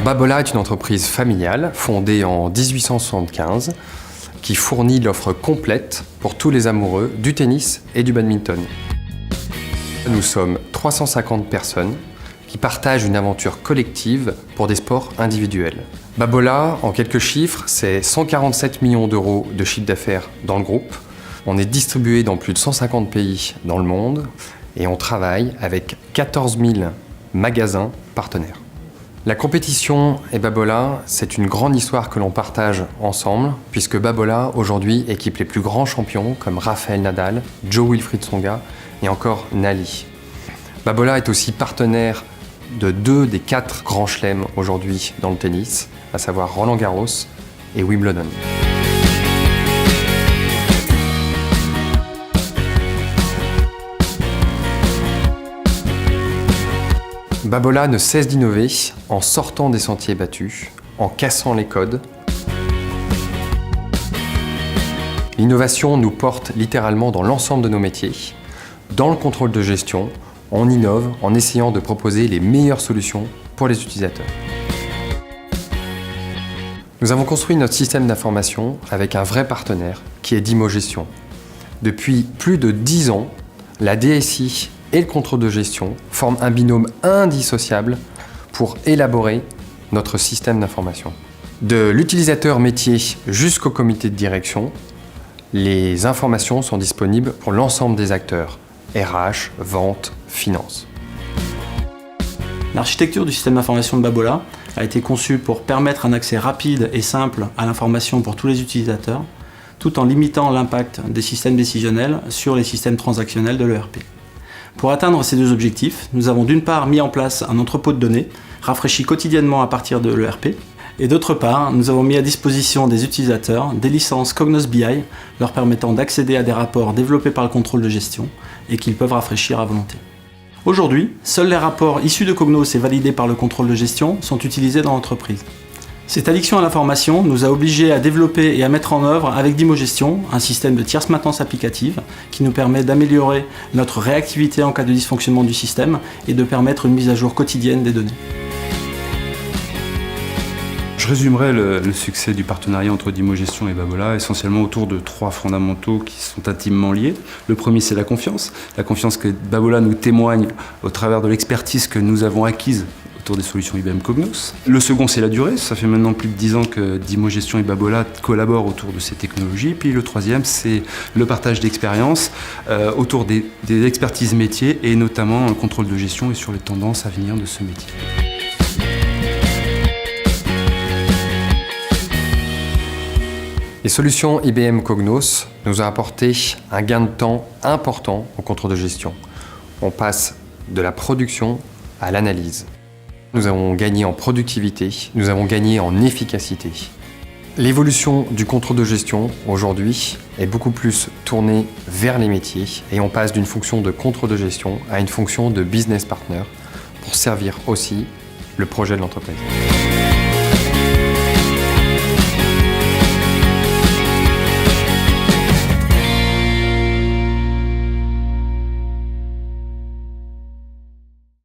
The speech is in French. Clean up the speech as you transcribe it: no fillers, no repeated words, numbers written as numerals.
Babola est une entreprise familiale fondée en 1875 qui fournit l'offre complète pour tous les amoureux du tennis et du badminton. Nous sommes 350 personnes qui partagent une aventure collective pour des sports individuels. Babola, en quelques chiffres, c'est 147 millions d'euros de chiffre d'affaires dans le groupe. On est distribué dans plus de 150 pays dans le monde et on travaille avec 14 000 magasins partenaires. La compétition et Babola, c'est une grande histoire que l'on partage ensemble, puisque Babola, aujourd'hui, équipe les plus grands champions comme Rafael Nadal, Jo-Wilfried Tsonga et encore Nali. Babola est aussi partenaire de 2 des 4 grands chelems aujourd'hui dans le tennis, à savoir Roland-Garros et Wimbledon. Babola ne cesse d'innover en sortant des sentiers battus, en cassant les codes. L'innovation nous porte littéralement dans l'ensemble de nos métiers. Dans le contrôle de gestion, on innove en essayant de proposer les meilleures solutions pour les utilisateurs. Nous avons construit notre système d'information avec un vrai partenaire qui est Dimogestion. Depuis plus de 10 ans, la DSI et le contrôle de gestion forment un binôme indissociable pour élaborer notre système d'information. De l'utilisateur métier jusqu'au comité de direction, les informations sont disponibles pour l'ensemble des acteurs, RH, vente, finance. L'architecture du système d'information de Babola a été conçue pour permettre un accès rapide et simple à l'information pour tous les utilisateurs, tout en limitant l'impact des systèmes décisionnels sur les systèmes transactionnels de l'ERP. Pour atteindre ces 2 objectifs, nous avons d'une part mis en place un entrepôt de données, rafraîchi quotidiennement à partir de l'ERP, et d'autre part, nous avons mis à disposition des utilisateurs des licences Cognos BI, leur permettant d'accéder à des rapports développés par le contrôle de gestion et qu'ils peuvent rafraîchir à volonté. Aujourd'hui, seuls les rapports issus de Cognos et validés par le contrôle de gestion sont utilisés dans l'entreprise. Cette addiction à l'information nous a obligés à développer et à mettre en œuvre avec Dimogestion un système de tierce maintenance applicative qui nous permet d'améliorer notre réactivité en cas de dysfonctionnement du système et de permettre une mise à jour quotidienne des données. Je résumerai le succès du partenariat entre Dimogestion et Babola essentiellement autour de 3 fondamentaux qui sont intimement liés. Le premier, c'est la confiance que Babola nous témoigne au travers de l'expertise que nous avons acquise autour des solutions IBM Cognos. Le second, c'est la durée. Ça fait maintenant plus de 10 ans que Dimogestion et Babola collaborent autour de ces technologies. Puis le troisième, c'est le partage d'expériences autour des expertises métiers et notamment le contrôle de gestion et sur les tendances à venir de ce métier. Les solutions IBM Cognos nous ont apporté un gain de temps important au contrôle de gestion. On passe de la production à l'analyse. Nous avons gagné en productivité, nous avons gagné en efficacité. L'évolution du contrôle de gestion aujourd'hui est beaucoup plus tournée vers les métiers et on passe d'une fonction de contrôle de gestion à une fonction de business partner pour servir aussi le projet de l'entreprise.